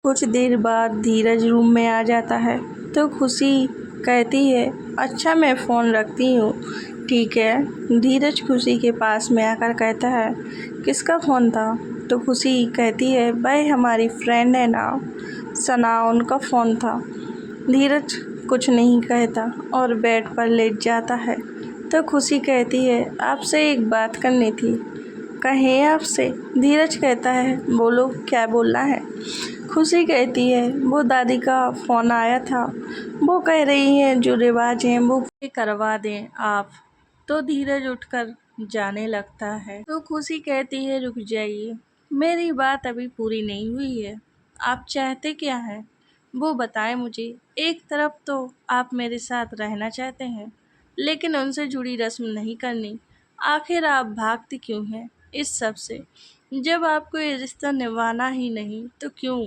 कुछ देर बाद धीरज रूम में आ जाता है तो खुशी कहती है, अच्छा मैं फ़ोन रखती हूँ। ठीक है। धीरज खुशी के पास में आकर कहता है, किसका फ़ोन था? तो खुशी कहती है, भाई हमारी फ्रेंड है ना सना, उनका फ़ोन था। धीरज कुछ नहीं कहता और बेड पर लेट जाता है। तो खुशी कहती है, आपसे एक बात करनी थी। कहें आपसे? धीरज कहता है, बोलो क्या बोलना है। खुशी कहती है, वो दादी का फ़ोन आया था, वो कह रही हैं जो रिवाज हैं वो पूरे करवा दें आप। तो धीरज उठकर जाने लगता है तो खुशी कहती है, रुक जाइए, मेरी बात अभी पूरी नहीं हुई है। आप चाहते क्या हैं वो बताएं मुझे। एक तरफ तो आप मेरे साथ रहना चाहते हैं लेकिन उनसे जुड़ी रस्म नहीं करनी। आखिर आप भागती क्यों हैं इस सब से? जब आपको ये रिश्ता निभाना ही नहीं तो क्यों?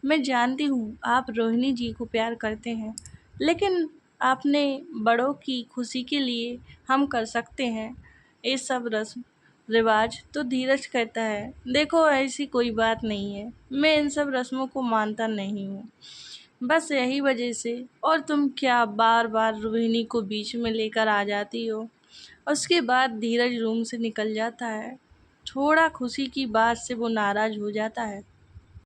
मैं जानती हूँ आप रोहिणी जी को प्यार करते हैं लेकिन आपने बड़ों की खुशी के लिए हम कर सकते हैं ये सब रस्म रिवाज। तो धीरज कहता है, देखो ऐसी कोई बात नहीं है, मैं इन सब रस्मों को मानता नहीं हूँ, बस यही वजह से। और तुम क्या बार बार रोहिणी को बीच में लेकर आ जाती हो? उसके बाद धीरज रूम से निकल जाता है। थोड़ा खुशी की बात से वो नाराज हो जाता है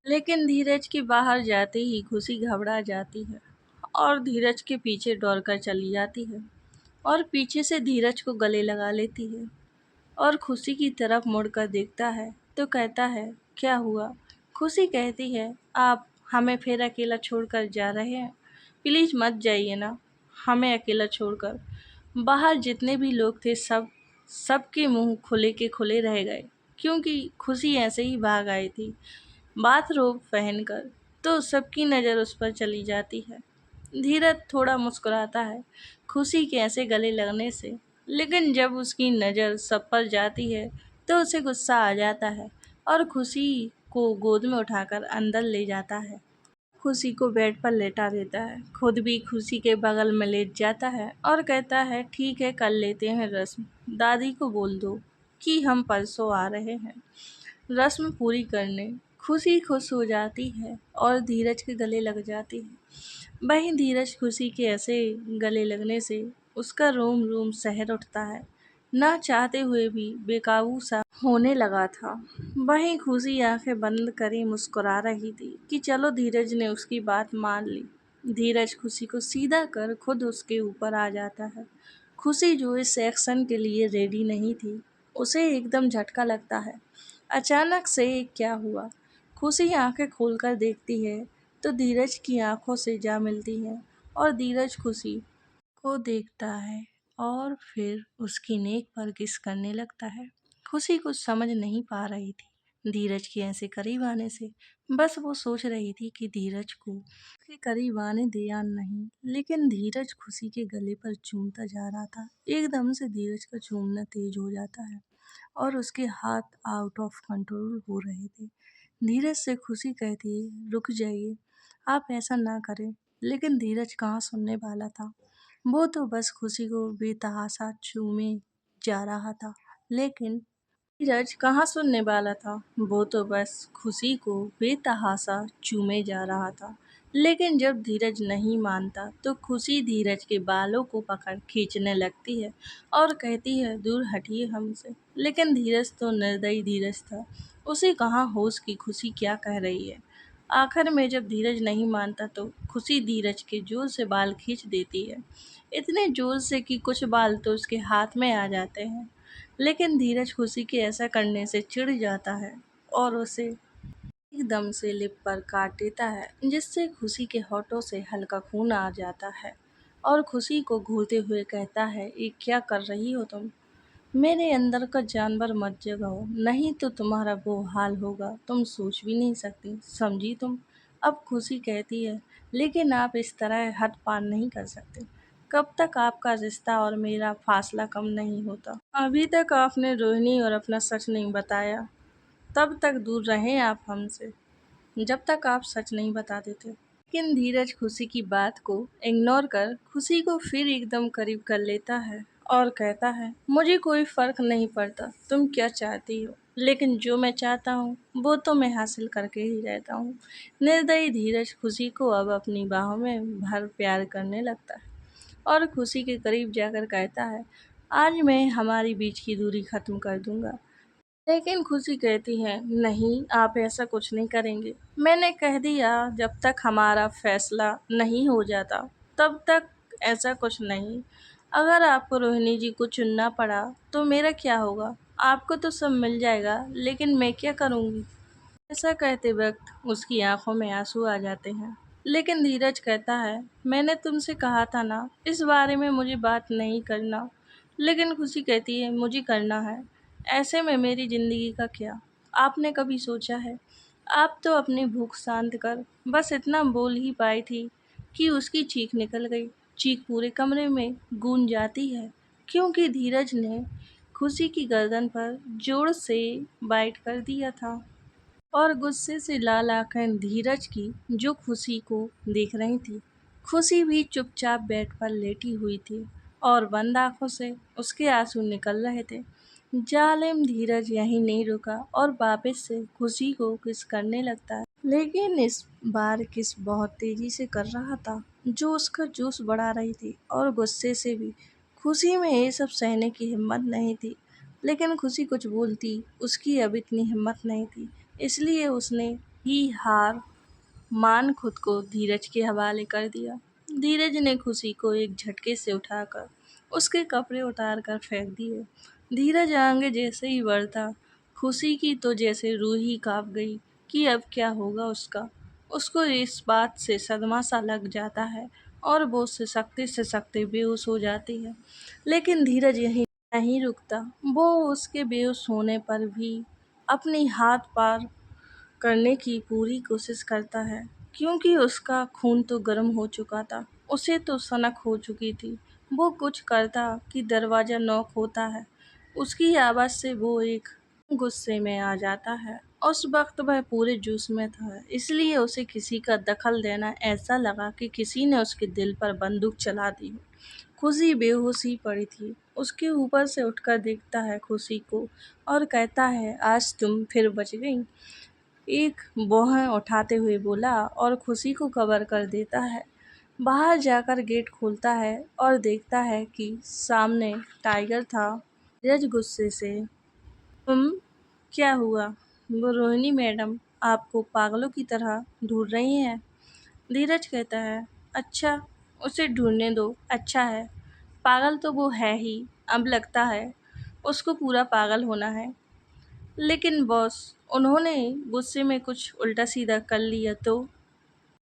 लेकिन धीरज के बाहर जाते ही खुशी घबरा जाती है और धीरज के पीछे दौड़कर चली जाती है और पीछे से धीरज को गले लगा लेती है और खुशी की तरफ मुड़कर देखता है तो कहता है, क्या हुआ? खुशी कहती है, आप हमें फिर अकेला छोड़कर जा रहे हैं? प्लीज़ मत जाइए ना हमें अकेला छोड़कर। बाहर जितने भी लोग थे सबके मुंह खुले के खुले रह गए क्योंकि खुशी ऐसे ही भाग आई थी बाथरोब पहनकर। तो सबकी नज़र उस पर चली जाती है। धीरज थोड़ा मुस्कुराता है खुशी के ऐसे गले लगने से, लेकिन जब उसकी नज़र सब पर जाती है तो उसे गुस्सा आ जाता है और खुशी को गोद में उठाकर अंदर ले जाता है। खुशी को बेड पर लेटा देता है, खुद भी खुशी के बगल में लेट जाता है और कहता है, ठीक है कर लेते हैं रस्म। दादी को बोल दो कि हम परसों आ रहे हैं रस्म पूरी करने। खुशी खुश हो जाती है और धीरज के गले लग जाती है। वहीं धीरज खुशी के ऐसे गले लगने से उसका रोम रोम सहर उठता है, ना चाहते हुए भी बेकाबू सा होने लगा था। वहीं खुशी आंखें बंद करे मुस्कुरा रही थी कि चलो धीरज ने उसकी बात मान ली। धीरज खुशी को सीधा कर खुद उसके ऊपर आ जाता है। खुशी जो इस एक्शन के लिए रेडी नहीं थी, उसे एकदम झटका लगता है। अचानक से क्या हुआ? खुशी आंखें खोलकर देखती है तो धीरज की आंखों से जा मिलती है और धीरज खुशी को देखता है और फिर उसकी नेक पर किस करने लगता है। खुशी कुछ समझ नहीं पा रही थी धीरज के ऐसे करीब आने से। बस वो सोच रही थी कि धीरज को उसके करीब आने दे या नहीं, लेकिन धीरज खुशी के गले पर चूमता जा रहा था। एकदम से धीरज का चूमना तेज हो जाता है और उसके हाथ आउट ऑफ कंट्रोल हो रहे थे। धीरज से खुशी कहती है, रुक जाइए, आप ऐसा ना करें। लेकिन धीरज कहाँ सुनने वाला था। वो तो बस खुशी को बेतहाशा चूमे जा रहा था। लेकिन धीरज कहाँ सुनने वाला था। वो तो बस खुशी को बेतहाशा चूमे जा रहा था। लेकिन जब धीरज नहीं मानता तो खुशी धीरज के बालों को पकड़ खींचने लगती है और कहती है, दूर हटिए हमसे। लेकिन धीरज तो निर्दयी धीरज था, उसे कहाँ होश की खुशी क्या कह रही है। आखिर में जब धीरज नहीं मानता तो खुशी धीरज के जोर से बाल खींच देती है, इतने जोर से कि कुछ बाल तो उसके हाथ में आ जाते हैं। लेकिन धीरज खुशी के ऐसा करने से चिढ़ जाता है और उसे एकदम से लिप पर काट देता है, जिससे खुशी के होठों से हल्का खून आ जाता है और खुशी को घूरते हुए कहता है, ये क्या कर रही हो तुम? मेरे अंदर का जानवर मत जगाओ, नहीं तो तुम्हारा वो हाल होगा तुम सोच भी नहीं सकती, समझी तुम? अब खुशी कहती है, लेकिन आप इस तरह हद पार नहीं कर सकते। कब तक आपका रिश्ता और मेरा फासला कम नहीं होता? अभी तक आपने रोहिणी और अपना सच नहीं बताया, तब तक दूर रहें आप हमसे, जब तक आप सच नहीं बता देते। लेकिन धीरज खुशी की बात को इग्नोर कर खुशी को फिर एकदम करीब कर लेता है और कहता है, मुझे कोई फर्क नहीं पड़ता तुम क्या चाहती हो, लेकिन जो मैं चाहता हूँ वो तो मैं हासिल करके ही रहता हूँ। निर्दयी धीरज खुशी को अब अपनी बाहों में भर प्यार करने लगता है और खुशी के करीब जाकर कहता है, आज मैं हमारी बीच की दूरी खत्म कर दूंगा। लेकिन खुशी कहती है, नहीं, आप ऐसा कुछ नहीं करेंगे। मैंने कह दिया, जब तक हमारा फैसला नहीं हो जाता तब तक ऐसा कुछ नहीं। अगर आपको रोहिणी जी को चुनना पड़ा तो मेरा क्या होगा? आपको तो सब मिल जाएगा, लेकिन मैं क्या करूँगी? ऐसा कहते वक्त उसकी आंखों में आंसू आ जाते हैं। लेकिन धीरज कहता है, मैंने तुमसे कहा था ना, इस बारे में मुझे बात नहीं करना। लेकिन खुशी कहती है, मुझे करना है। ऐसे में मेरी जिंदगी का क्या? आपने कभी सोचा है? आप तो अपनी भूख शांत कर बस इतना बोल ही पाई थी कि उसकी चीख निकल गई। चीख पूरे कमरे में गूंज जाती है, क्योंकि धीरज ने खुशी की गर्दन पर जोर से बाइट कर दिया था। और गुस्से से लाल आंखें धीरज की, जो खुशी को देख रही थी। खुशी भी चुपचाप बेड पर लेटी हुई थी और बंद आंखों से उसके आंसू निकल रहे थे। जालिम धीरज यहीं नहीं रुका और वापस से खुशी को किस करने लगता है, लेकिन इस बार किस बहुत तेजी से कर रहा था, जो उसका जोश बढ़ा रही थी और गुस्से से भी। खुशी में ये सब सहने की हिम्मत नहीं थी, लेकिन खुशी कुछ बोलती उसकी अब इतनी हिम्मत नहीं थी। इसलिए उसने ही हार मान खुद को धीरज के हवाले कर दिया। धीरज ने खुशी को एक झटके से उठाकर उसके कपड़े उतार कर फेंक दिए। धीरज आगे जैसे ही बढ़ता, खुशी की तो जैसे रूह ही कांप गई कि अब क्या होगा उसका। उसको इस बात से सदमा सा लग जाता है और वो से सख्ते बेहोश हो जाती है। लेकिन धीरज यही नहीं रुकता। वो उसके बेहोश होने पर भी अपनी हाथ पार करने की पूरी कोशिश करता है, क्योंकि उसका खून तो गर्म हो चुका था। उसे तो सनक हो चुकी थी। वो कुछ करता कि दरवाज़ा नॉक होता है। उसकी आवाज़ से वो एक गुस्से में आ जाता है। उस वक्त वह पूरे जोश में था, इसलिए उसे किसी का दखल देना ऐसा लगा कि किसी ने उसके दिल पर बंदूक चला दी हो। खुशी बेहोशी पड़ी थी। उसके ऊपर से उठकर देखता है खुशी को और कहता है, आज तुम फिर बच गई। एक भौहें उठाते हुए बोला और खुशी को कवर कर देता है। बाहर जाकर गेट खोलता है और देखता है कि सामने टाइगर था। धीरज गुस्से से, तुम, क्या हुआ? वो रोहिणी मैडम आपको पागलों की तरह ढूंढ रही हैं। धीरज कहता है, अच्छा, उसे ढूंढने दो, अच्छा है। पागल तो वो है ही, अब लगता है उसको पूरा पागल होना है। लेकिन बॉस, उन्होंने गुस्से में कुछ उल्टा सीधा कर लिया तो?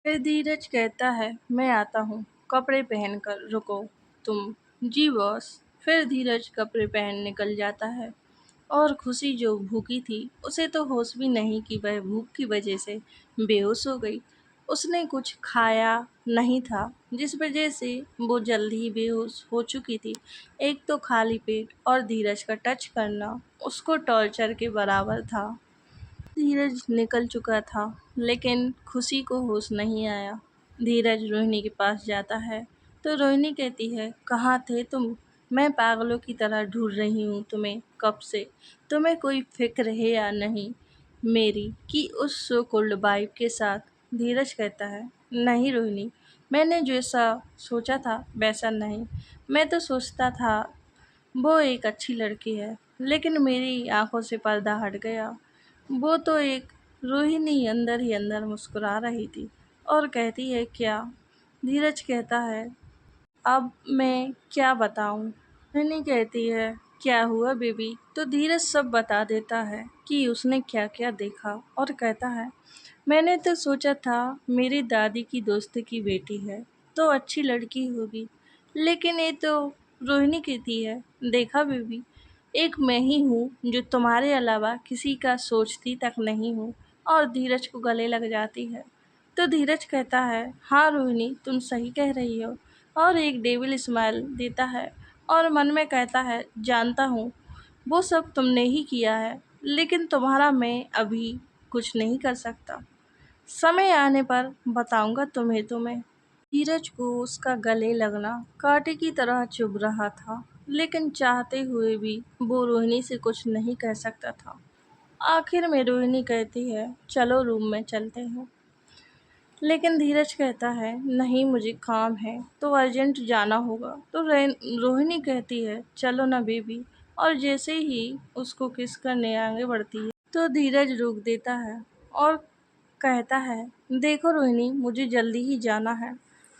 फिर धीरज कहता है, मैं आता हूँ, कपड़े पहन कर रुको तुम। जी बॉस। फिर धीरज कपड़े पहन निकल जाता है और खुशी जो भूखी थी, उसे तो होश भी नहीं कि वह भूख की वजह से बेहोश हो गई। उसने कुछ खाया नहीं था, जिस वजह से वो जल्द ही बेहोश हो चुकी थी। एक तो खाली पेट और धीरज का टच करना उसको टॉर्चर के बराबर था। धीरज निकल चुका था, लेकिन खुशी को होश नहीं आया। धीरज रोहिणी के पास जाता है तो रोहिणी कहती है, कहाँ थे तुम? मैं पागलों की तरह ढूंढ रही हूँ तुम्हें कब से। तुम्हें कोई फिक्र है या नहीं मेरी कि उस सो कोल्ड वाइफ के साथ? धीरज कहता है, नहीं रोहिणी, मैंने जैसा सोचा था वैसा नहीं। मैं तो सोचता था वो एक अच्छी लड़की है, लेकिन मेरी आंखों से पर्दा हट गया। वो तो एक रोहिणी अंदर ही अंदर मुस्कुरा रही थी और कहती है, क्या? धीरज कहता है, अब मैं क्या बताऊं? रोहिणी कहती है, क्या हुआ बेबी? तो धीरज सब बता देता है कि उसने क्या क्या देखा और कहता है, मैंने तो सोचा था मेरी दादी की दोस्त की बेटी है तो अच्छी लड़की होगी, लेकिन ये तो रोहिणी कहती है, देखा बेबी, एक मैं ही हूँ जो तुम्हारे अलावा किसी का सोचती तक नहीं हूँ। और धीरज को गले लग जाती है। तो धीरज कहता है, हाँ रोहिणी, तुम सही कह रही हो। और एक डेविल स्माइल देता है और मन में कहता है, जानता हूँ वो सब तुमने ही किया है, लेकिन तुम्हारा मैं अभी कुछ नहीं कर सकता। समय आने पर बताऊंगा तुम्हें। धीरज को उसका गले लगना कांटे की तरह चुभ रहा था, लेकिन चाहते हुए भी वो रोहिणी से कुछ नहीं कह सकता था। आखिर में रोहिणी कहती है चलो रूम में चलते हैं, लेकिन धीरज कहता है नहीं मुझे काम है तो अर्जेंट जाना होगा। तो रोहिणी कहती है चलो ना बेबी, और जैसे ही उसको किस करने आगे बढ़ती है तो धीरज रोक देता है और कहता है देखो रोहिणी, मुझे जल्दी ही जाना है,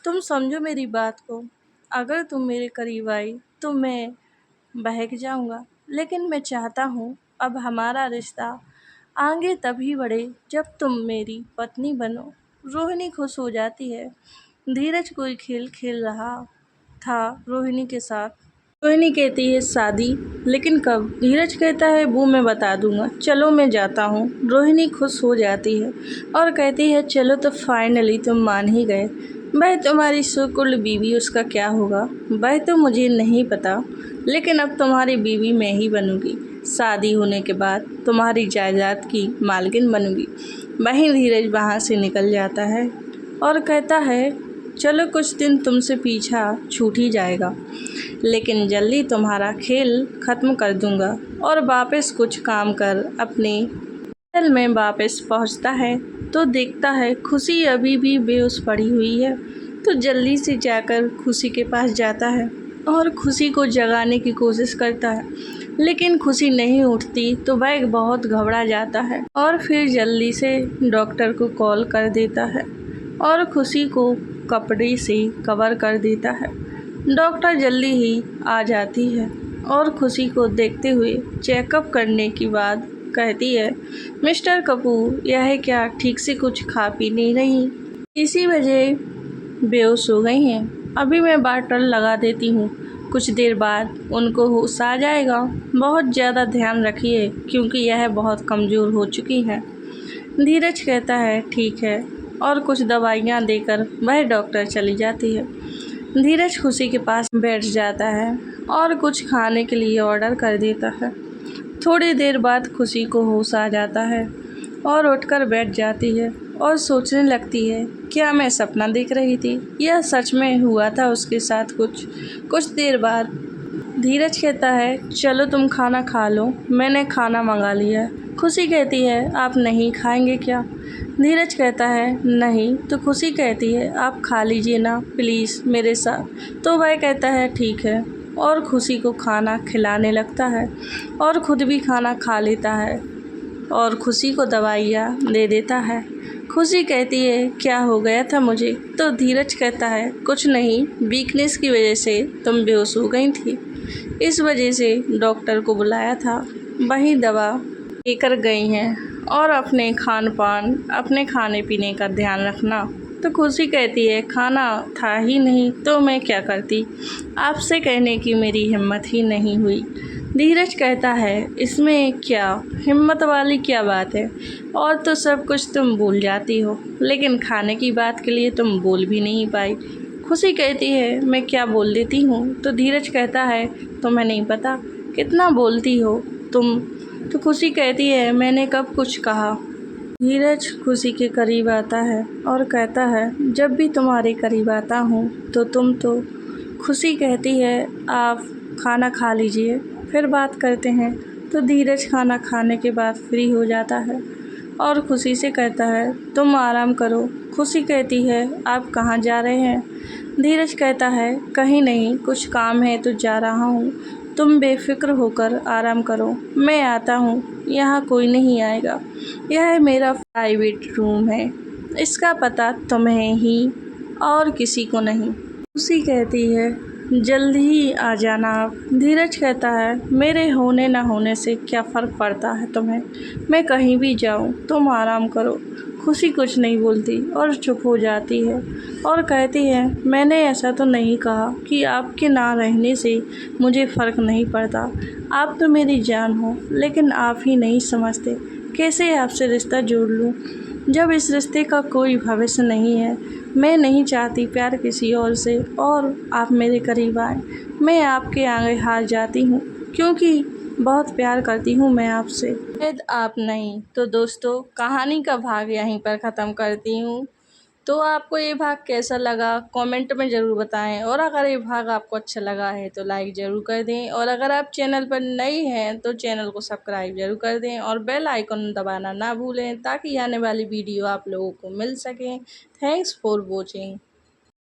तुम समझो मेरी बात को। अगर तुम मेरे करीब आई तो मैं बहक जाऊंगा, लेकिन मैं चाहता हूँ अब हमारा रिश्ता आगे तभी बढ़े जब तुम मेरी पत्नी बनो। रोहिणी खुश हो जाती है। धीरज कोई खेल खेल रहा था रोहिणी के साथ। रोहिणी कहती है शादी, लेकिन कब? धीरज कहता है वो मैं बता दूंगा, चलो मैं जाता हूँ। रोहिणी खुश हो जाती है और कहती है चलो तो फाइनली तुम मान ही गए। वह तुम्हारी सुकुल बीवी, उसका क्या होगा वह तो मुझे नहीं पता, लेकिन अब तुम्हारी बीवी मैं ही बनूंगी। शादी होने के बाद तुम्हारी जायदाद की मालकिन बनूंगी। वहीं धीरज वहाँ से निकल जाता है और कहता है चलो कुछ दिन तुमसे पीछा छूट ही जाएगा, लेकिन जल्दी तुम्हारा खेल ख़त्म कर दूंगा। और वापस कुछ काम कर अपने होटल में वापस पहुंचता है तो देखता है खुशी अभी भी बेहोश पड़ी हुई है। तो जल्दी से जाकर खुशी के पास जाता है और खुशी को जगाने की कोशिश करता है, लेकिन खुशी नहीं उठती। तो वह बहुत घबरा जाता है और फिर जल्दी से डॉक्टर को कॉल कर देता है और खुशी को कपड़े से कवर कर देता है। डॉक्टर जल्दी ही आ जाती है और खुशी को देखते हुए चेकअप करने के बाद कहती है मिस्टर कपूर, यह क्या ठीक से कुछ खा पी नहीं रही, इसी वजह बेहोश हो गई हैं। अभी मैं बॉटल लगा देती हूँ, कुछ देर बाद उनको होश आ जाएगा। बहुत ज़्यादा ध्यान रखिए क्योंकि यह बहुत कमज़ोर हो चुकी है। धीरज कहता है ठीक है, और कुछ दवाइयाँ देकर वह डॉक्टर चली जाती है। धीरज खुशी के पास बैठ जाता है और कुछ खाने के लिए ऑर्डर कर देता है। थोड़ी देर बाद खुशी को होश आ जाता है और उठकर बैठ जाती है और सोचने लगती है क्या मैं सपना देख रही थी, यह सच में हुआ था उसके साथ कुछ देर बाद धीरज कहता है चलो तुम खाना खा लो, मैंने खाना मंगा लिया है। खुशी कहती है आप नहीं खाएंगे क्या? धीरज कहता है नहीं। तो खुशी कहती है आप खा लीजिए ना प्लीज़ मेरे साथ। तो वह कहता है ठीक है और खुशी को खाना खिलाने लगता है और खुद भी खाना खा लेता है और खुशी को दवाइयाँ दे देता है। खुशी कहती है क्या हो गया था मुझे? तो धीरज कहता है कुछ नहीं, वीकनेस की वजह से तुम बेहोश हो गई थी, इस वजह से डॉक्टर को बुलाया था, वही दवा लेकर गई हैं, और अपने खाने पीने का ध्यान रखना। तो खुशी कहती है खाना था ही नहीं तो मैं क्या करती, आपसे कहने की मेरी हिम्मत ही नहीं हुई। धीरज कहता है इसमें क्या हिम्मत वाली क्या बात है, और तो सब कुछ तुम भूल जाती हो, लेकिन खाने की बात के लिए तुम बोल भी नहीं पाई। खुशी कहती है मैं क्या बोल देती हूँ? तो धीरज कहता है तुम्हें नहीं पता कितना बोलती हो तुम। तो खुशी कहती है मैंने कब कुछ कहा। धीरज खुशी के करीब आता है और कहता है जब भी तुम्हारे करीब आता हूँ तो तुम तो। खुशी कहती है आप खाना खा लीजिए फिर बात करते हैं। तो धीरज खाना खाने के बाद फ्री हो जाता है और खुशी से कहता है तुम आराम करो। खुशी कहती है आप कहाँ जा रहे हैं? धीरज कहता है कहीं नहीं, कुछ काम है तो जा रहा हूँ, तुम बेफिक्र होकर आराम करो, मैं आता हूँ, यहाँ कोई नहीं आएगा, यह मेरा प्राइवेट रूम है, इसका पता तुम्हें ही और किसी को नहीं। खुशी कहती है जल्दी ही आ जाना आप। धीरज कहता है मेरे होने ना होने से क्या फ़र्क पड़ता है तुम्हें, मैं कहीं भी जाऊँ, तुम आराम करो। खुशी कुछ नहीं बोलती और चुप हो जाती है और कहती है मैंने ऐसा तो नहीं कहा कि आपके ना रहने से मुझे फ़र्क नहीं पड़ता, आप तो मेरी जान हो, लेकिन आप ही नहीं समझते कैसे आपसे रिश्ता जोड़ लूँ जब इस रिश्ते का कोई भविष्य नहीं है। मैं नहीं चाहती प्यार किसी और से, और आप मेरे करीब आए, मैं आपके आगे हार जाती हूँ क्योंकि बहुत प्यार करती हूँ मैं आपसे, शायद आप नहीं। तो दोस्तों कहानी का भाग यहीं पर ख़त्म करती हूँ। तो आपको ये भाग कैसा लगा कमेंट में ज़रूर बताएं, और अगर ये भाग आपको अच्छा लगा है तो लाइक ज़रूर कर दें, और अगर आप चैनल पर नए हैं तो चैनल को सब्सक्राइब ज़रूर कर दें और बेल आइकन दबाना ना भूलें, ताकि आने वाली वीडियो आप लोगों को मिल सकें। Thanks for watching.